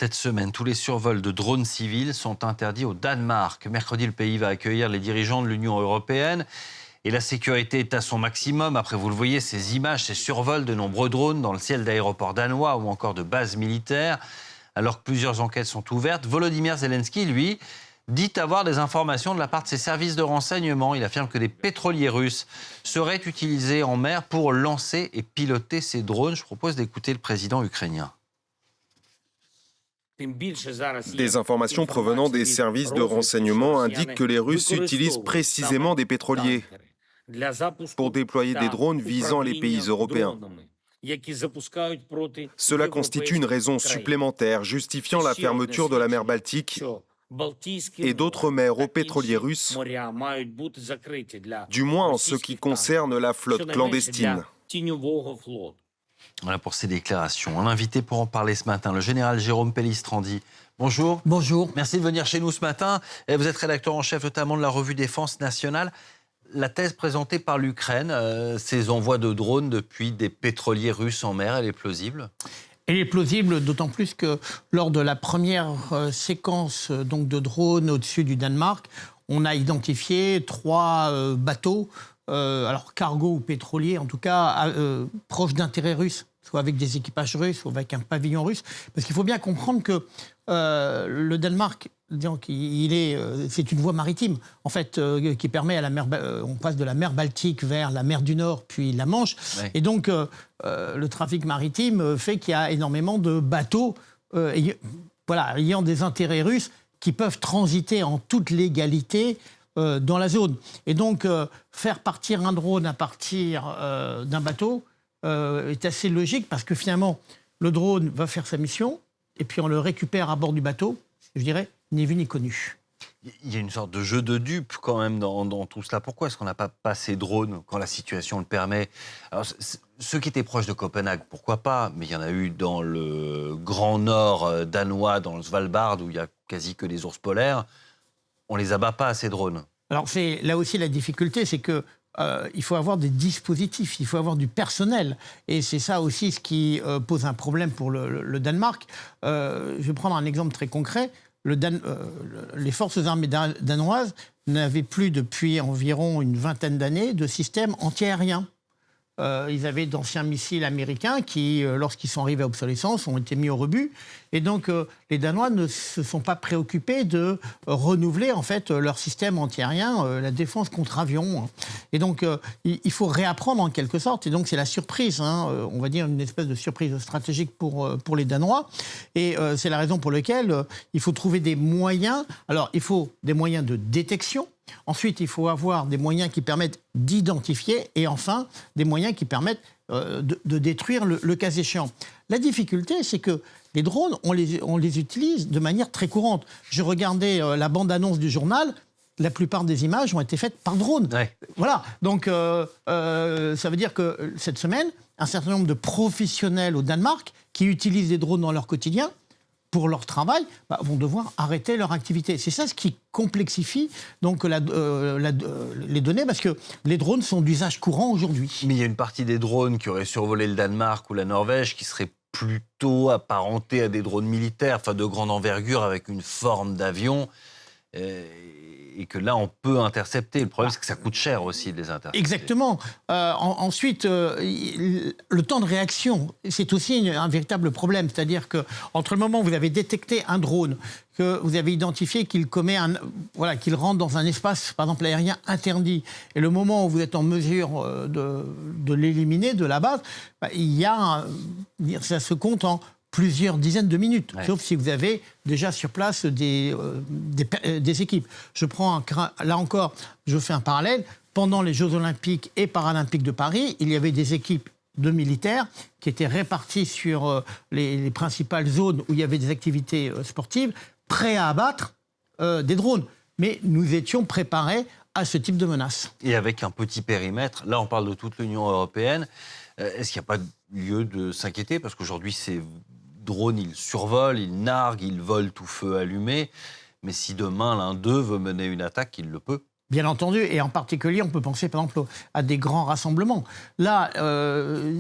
Cette semaine, tous les survols de drones civils sont interdits au Danemark. Mercredi, le pays va accueillir les dirigeants de l'Union européenne. Et la sécurité est à son maximum. Après, vous le voyez, ces images, ces survols de nombreux drones dans le ciel d'aéroports danois ou encore de bases militaires. Alors que plusieurs enquêtes sont ouvertes, Volodymyr Zelensky, lui, dit avoir des informations de la part de ses services de renseignement. Il affirme que des pétroliers russes seraient utilisés en mer pour lancer et piloter ces drones. Je propose d'écouter le président ukrainien. Des informations provenant des services de renseignement indiquent que les Russes utilisent précisément des pétroliers pour déployer des drones visant les pays européens. Cela constitue une raison supplémentaire justifiant la fermeture de la mer Baltique et d'autres mers aux pétroliers russes, du moins en ce qui concerne la flotte clandestine. Voilà pour ces déclarations. Un invité pour en parler ce matin, le général Jérôme Pellistrandi. Bonjour. Bonjour. Merci de venir chez nous ce matin. Vous êtes rédacteur en chef notamment de la revue Défense nationale. La thèse présentée par l'Ukraine, ces envois de drones depuis des pétroliers russes en mer, elle est plausible ? Elle est plausible, d'autant plus que lors de la première séquence donc, de drones au-dessus du Danemark, on a identifié 3 bateaux, alors cargo ou pétroliers, en tout cas proches d'intérêts russes, soit avec des équipages russes, soit avec un pavillon russe. Parce qu'il faut bien comprendre que le Danemark, donc, c'est une voie maritime, en fait, qui permet à la mer, on passe de la mer Baltique vers la mer du Nord, puis la Manche. Oui. Et donc, le trafic maritime fait qu'il y a énormément de bateaux ayant des intérêts russes qui peuvent transiter en toute légalité dans la zone. Et donc, faire partir un drone à partir d'un bateau est assez logique parce que finalement, le drone va faire sa mission et puis on le récupère à bord du bateau, je dirais, ni vu ni connu. Il y a une sorte de jeu de dupes quand même dans tout cela. Pourquoi est-ce qu'on n'a pas passé drone quand la situation le permet ? Alors, ceux qui étaient proches de Copenhague, pourquoi pas ? Mais il y en a eu dans le grand nord danois, dans le Svalbard, où il n'y a quasi que des ours polaires. On ne les abat pas, ces drones. Alors, c'est là aussi la difficulté, c'est que il faut avoir des dispositifs, il faut avoir du personnel. Et c'est ça aussi ce qui pose un problème pour le Danemark. Je vais prendre un exemple très concret. Les forces armées danoises n'avaient plus depuis environ une vingtaine d'années de système anti-aérien. Ils avaient d'anciens missiles américains qui, lorsqu'ils sont arrivés à obsolescence, ont été mis au rebut. Et donc, les Danois ne se sont pas préoccupés de renouveler en fait leur système antiaérien, la défense contre avion. Et donc, il faut réapprendre en quelque sorte. Et donc, c'est la surprise, on va dire une espèce de surprise stratégique pour les Danois. Et c'est la raison pour laquelle il faut trouver des moyens. Alors, il faut des moyens de détection. Ensuite, il faut avoir des moyens qui permettent d'identifier et enfin, des moyens qui permettent de détruire le cas échéant. La difficulté, c'est que les drones, on les utilise de manière très courante. Je regardais la bande-annonce du journal, la plupart des images ont été faites par drone. Ouais. Voilà, donc ça veut dire que cette semaine, un certain nombre de professionnels au Danemark qui utilisent des drones dans leur quotidien, pour leur travail, vont devoir arrêter leur activité. C'est ça ce qui complexifie donc, les données, parce que les drones sont d'usage courant aujourd'hui. Mais il y a une partie des drones qui auraient survolé le Danemark ou la Norvège qui seraient plutôt apparentés à des drones militaires, enfin de grande envergure, avec une forme d'avion, et que là, on peut intercepter. Le problème, c'est que ça coûte cher aussi de les intercepter. Exactement. Ensuite, le temps de réaction, c'est aussi un véritable problème. C'est-à-dire qu'entre le moment où vous avez détecté un drone, que vous avez identifié qu'il qu'il rentre dans un espace, par exemple aérien, interdit, et le moment où vous êtes en mesure de l'éliminer, de l'abattre, ça se compte en plusieurs dizaines de minutes, ouais. Sauf si vous avez déjà sur place des équipes. Là encore, je fais un parallèle. Pendant les Jeux Olympiques et Paralympiques de Paris, il y avait des équipes de militaires qui étaient réparties sur les principales zones où il y avait des activités sportives, prêts à abattre des drones. Mais nous étions préparés à ce type de menace. Et avec un petit périmètre, là on parle de toute l'Union européenne, est-ce qu'il n'y a pas lieu de s'inquiéter ? Parce qu'aujourd'hui, ces drones, ils survolent, ils narguent, ils volent tout feu allumé. Mais si demain, l'un d'eux veut mener une attaque, il le peut. Bien entendu, et en particulier, on peut penser par exemple à des grands rassemblements. Là,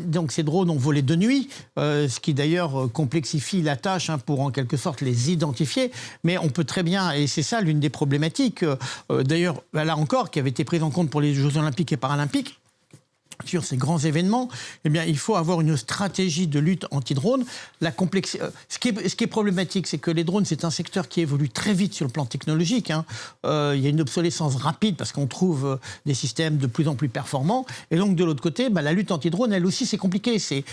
donc ces drones ont volé de nuit, ce qui d'ailleurs complexifie la tâche pour en quelque sorte les identifier. Mais on peut très bien, et c'est ça l'une des problématiques, d'ailleurs là encore, qui avait été prise en compte pour les Jeux Olympiques et Paralympiques, sur ces grands événements, eh bien, il faut avoir une stratégie de lutte anti-drone. Ce qui est problématique, c'est que les drones, c'est un secteur qui évolue très vite sur le plan technologique. Il y a une obsolescence rapide parce qu'on trouve des systèmes de plus en plus performants. Et donc, de l'autre côté, la lutte anti-drone, elle aussi, c'est compliqué. C'est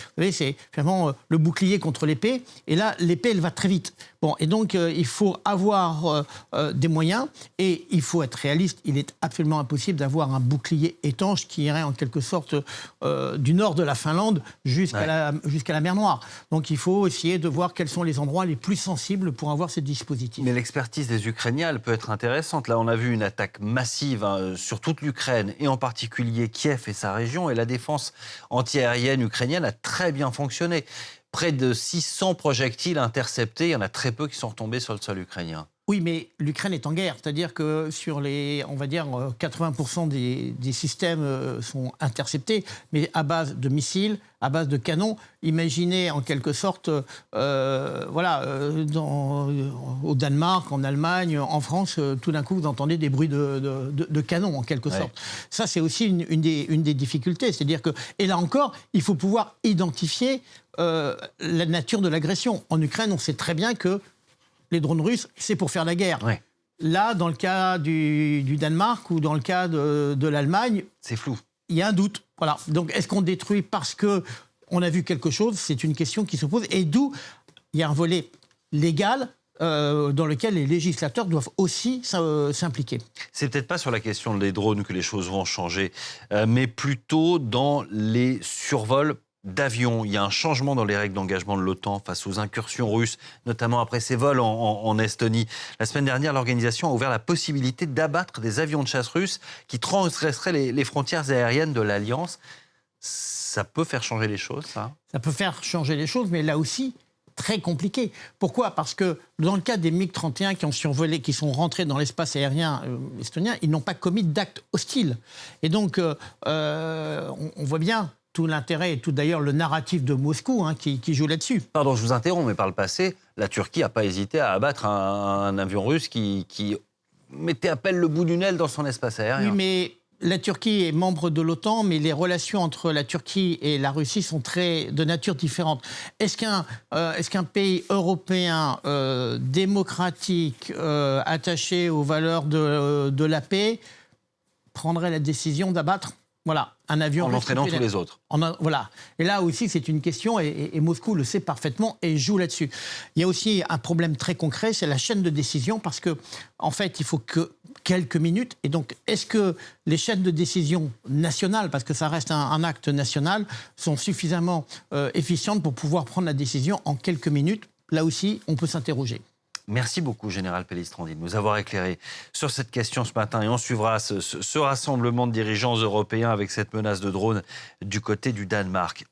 vraiment le bouclier contre l'épée. Et là, l'épée, elle va très vite. Bon, et donc, il faut avoir des moyens et il faut être réaliste. Il est absolument impossible d'avoir un bouclier étanche qui irait en quelque sorte du nord de la Finlande jusqu'à la mer Noire. Donc il faut essayer de voir quels sont les endroits les plus sensibles pour avoir ces dispositifs. Mais l'expertise des Ukrainiens, elle peut être intéressante. Là, on a vu une attaque massive sur toute l'Ukraine, et en particulier Kiev et sa région, et la défense antiaérienne ukrainienne a très bien fonctionné. Près de 600 projectiles interceptés, il y en a très peu qui sont retombés sur le sol ukrainien. Oui, mais l'Ukraine est en guerre, c'est-à-dire que sur les, on va dire, 80% des systèmes sont interceptés, mais à base de missiles, à base de canons. Imaginez en quelque sorte, au Danemark, en Allemagne, en France, tout d'un coup vous entendez des bruits de canons en quelque sorte. Ça, c'est aussi une des difficultés, c'est-à-dire que, et là encore, il faut pouvoir identifier la nature de l'agression. En Ukraine, on sait très bien que les drones russes, c'est pour faire la guerre. Ouais. Là, dans le cas du Danemark ou dans le cas de l'Allemagne, c'est flou. Il y a un doute. Voilà. Donc, est-ce qu'on détruit parce qu'on a vu quelque chose? C'est une question qui se pose. Et d'où il y a un volet légal dans lequel les législateurs doivent aussi s'impliquer. C'est peut-être pas sur la question des drones que les choses vont changer, mais plutôt dans les survols d'avions. Il y a un changement dans les règles d'engagement de l'OTAN face aux incursions russes, notamment après ses vols en Estonie. La semaine dernière, l'organisation a ouvert la possibilité d'abattre des avions de chasse russes qui transgresseraient les frontières aériennes de l'Alliance. Ça peut faire changer les choses, ça? Ça peut faire changer les choses, mais là aussi, très compliqué. Pourquoi? Parce que dans le cas des MiG-31 qui ont survolé, qui sont rentrés dans l'espace aérien estonien, ils n'ont pas commis d'acte hostile. Et donc, on voit bien tout l'intérêt et tout d'ailleurs le narratif de Moscou qui joue là-dessus. Pardon, je vous interromps, mais par le passé, la Turquie n'a pas hésité à abattre un avion russe qui mettait à peine le bout d'une aile dans son espace aérien. Oui, mais la Turquie est membre de l'OTAN, mais les relations entre la Turquie et la Russie sont de nature différente. Est-ce qu'un pays européen démocratique, attaché aux valeurs de la paix, prendrait la décision d'abattre un avion en entraînant tous les autres. Voilà. Et là aussi, c'est une question, et Moscou le sait parfaitement et joue là-dessus. Il y a aussi un problème très concret, c'est la chaîne de décision, parce que, en fait, il faut que quelques minutes. Et donc, est-ce que les chaînes de décision nationales, parce que ça reste un acte national, sont suffisamment efficientes pour pouvoir prendre la décision en quelques minutes? Là aussi, on peut s'interroger. Merci beaucoup, Général Pellistrandi, de nous avoir éclairé sur cette question ce matin. Et on suivra ce rassemblement de dirigeants européens avec cette menace de drone du côté du Danemark.